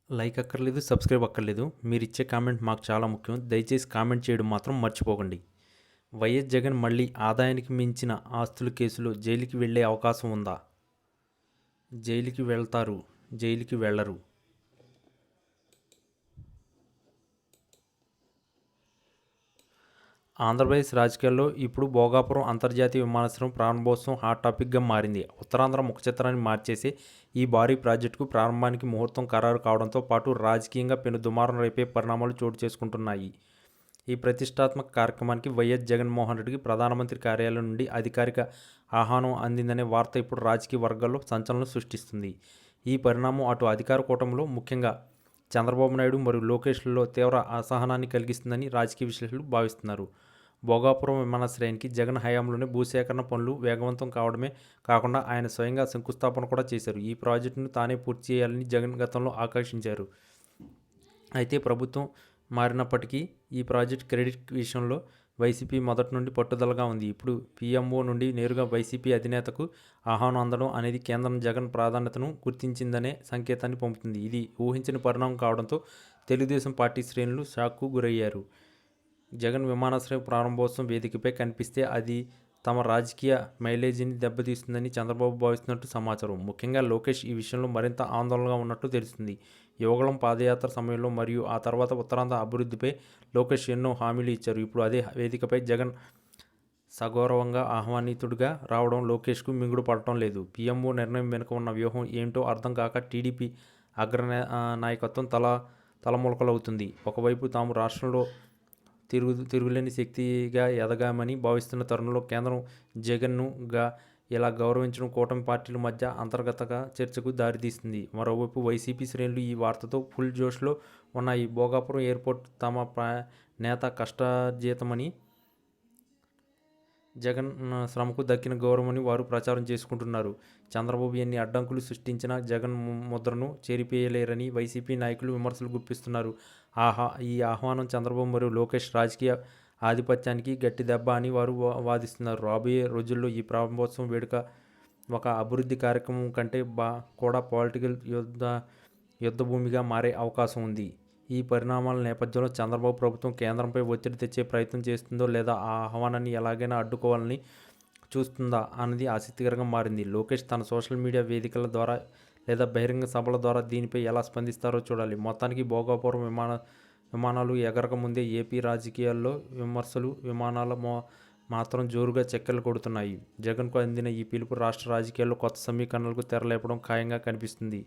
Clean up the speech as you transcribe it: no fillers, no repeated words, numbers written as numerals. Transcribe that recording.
Like అక్కర్లేదు, subscribe అక్కర్లేదు. మీరిచ్చే కామెంట్ మాకు చాలా ముఖ్యం. దయచేసి కామెంట్ చేయడం మాత్రం మర్చిపోకండి. వైఎస్ జగన్ మళ్ళీ ఆదాయానికి మించిన ఆస్తుల కేసులో జైలుకి వెళ్లే అవకాశం ఉందా? జైలుకి వెళ్తారు, జైలుకి వెళ్లరు. ఆంధ్రప్రదేశ్ రాజకీయాల్లో ఇప్పుడు భోగాపురం అంతర్జాతీయ విమానాశ్రయం ప్రారంభోత్సవం హాట్ టాపిక్గా మారింది. ఉత్తరాంధ్ర ముఖచిత్రాన్ని మార్చేసే ఈ భారీ ప్రాజెక్టుకు ప్రారంభానికి ముహూర్తం ఖరారు కావడంతో పాటు రాజకీయంగా పెను దుమారం రేపే పరిణామాలు చోటు చేసుకుంటున్నాయి. ఈ ప్రతిష్టాత్మక కార్యక్రమానికి వైఎస్ జగన్మోహన్ రెడ్డికి ప్రధానమంత్రి కార్యాలయం నుండి అధికారిక ఆహ్వానం అందిందనే వార్త ఇప్పుడు రాజకీయ వర్గాల్లో సంచలనం సృష్టిస్తుంది. ఈ పరిణామం అటు అధికార కూటమిలో ముఖ్యంగా చంద్రబాబు నాయుడు మరియు లోకేష్లలో తీవ్ర అసహనాన్ని కలిగిస్తుందని రాజకీయ విశ్లేషకులు భావిస్తున్నారు. భోగాపురం విమానాశ్రయానికి జగన్ హయాంలోనే భూసేకరణ పనులు వేగవంతం కావడమే కాకుండా ఆయన స్వయంగా శంకుస్థాపన కూడా చేశారు. ఈ ప్రాజెక్టును తానే పూర్తి చేయాలని జగన్ గతంలో ఆకాంక్షించారు. అయితే ప్రభుత్వం మారినప్పటికీ ఈ ప్రాజెక్ట్ క్రెడిట్ విషయంలో వైసీపీ మొదటి నుండి పట్టుదలగా ఉంది. ఇప్పుడు పీఎంఓ నుండి నేరుగా వైసీపీ అధినేతకు ఆహ్వానం అందడం అనేది కేంద్రం జగన్ ప్రాధాన్యతను గుర్తించిందనే సంకేతాన్ని పంపుతుంది. ఇది ఊహించని పరిణామం కావడంతో తెలుగుదేశం పార్టీ శ్రేణులు షాక్కు గురయ్యారు. జగన్ విమానాశ్రయం ప్రారంభోత్సవం వేదికపై కనిపిస్తే అది తమ రాజకీయ మైలేజీని దెబ్బతీస్తుందని చంద్రబాబు భావిస్తున్నట్టు సమాచారం. ముఖ్యంగా లోకేష్ ఈ విషయంలో మరింత ఆందోళనగా ఉన్నట్టు తెలుస్తుంది. యువగళం పాదయాత్ర సమయంలో మరియు ఆ తర్వాత ఉత్తరాంధ్ర అభివృద్ధిపై లోకేష్ ఎన్నో హామీలు ఇచ్చారు. ఇప్పుడు అదే వేదికపై జగన్ సగౌరవంగా ఆహ్వానితుడిగా రావడం లోకేష్కు మింగుడు పడటం లేదు. పీఎంఓ నిర్ణయం వెనుక ఉన్న వ్యూహం ఏంటో అర్థం కాక టీడీపీ నాయకత్వం తలములకలవుతుంది. ఒకవైపు తాము రాష్ట్రంలో తిరుగులేని శక్తిగా ఎదగామని భావిస్తున్న తరుణంలో కేంద్రం జగన్ను ఇలా గౌరవించడం కూటమి పార్టీల మధ్య అంతర్గత చర్చకు దారితీస్తుంది. మరోవైపు వైసీపీ శ్రేణులు ఈ వార్తతో ఫుల్ జోష్లో ఉన్నాయి. భోగాపురం ఎయిర్పోర్ట్ తమ నేత కష్టార్జితమని, జగన్ శ్రమకు దక్కిన గౌరవమని వారు ప్రచారం చేసుకుంటున్నారు. చంద్రబాబు ఎన్ని అడ్డంకులు సృష్టించినా జగన్ ముద్రను చెరిపేయలేరని వైసీపీ నాయకులు విమర్శలు గుప్పిస్తున్నారు. ఈ ఆహ్వానం చంద్రబాబు మరియు లోకేష్ రాజకీయ ఆధిపత్యానికి గట్టి దెబ్బ అని వారు వాదిస్తున్నారు. రాబోయే రోజుల్లో ఈ ప్రారంభోత్సవం వేడుక ఒక అభివృద్ధి కార్యక్రమం కంటే కూడా పొలిటికల్ యుద్ధభూమిగా మారే అవకాశం ఉంది. ఈ పరిణామాల నేపథ్యంలో చంద్రబాబు ప్రభుత్వం కేంద్రంపై ఒత్తిడి తెచ్చే ప్రయత్నం చేస్తుందో లేదా ఆ ఆహ్వానాన్ని ఎలాగైనా అడ్డుకోవాలని చూస్తుందా అన్నది ఆసక్తికరంగా మారింది. లోకేష్ తన సోషల్ మీడియా వేదికల ద్వారా లేదా బహిరంగ సభల ద్వారా దీనిపై ఎలా స్పందిస్తారో చూడాలి. మొత్తానికి భోగాపురం విమానాలు ఎగరక ముందే ఏపీ రాజకీయాల్లో విమానాల మాత్రం జోరుగా చక్కెర్లు కొడుతున్నాయి. జగన్కు అందిన ఈ పిలుపు రాష్ట్ర రాజకీయాల్లో కొత్త సమీకరణలకు తెరలేపడం ఖాయంగా కనిపిస్తుంది.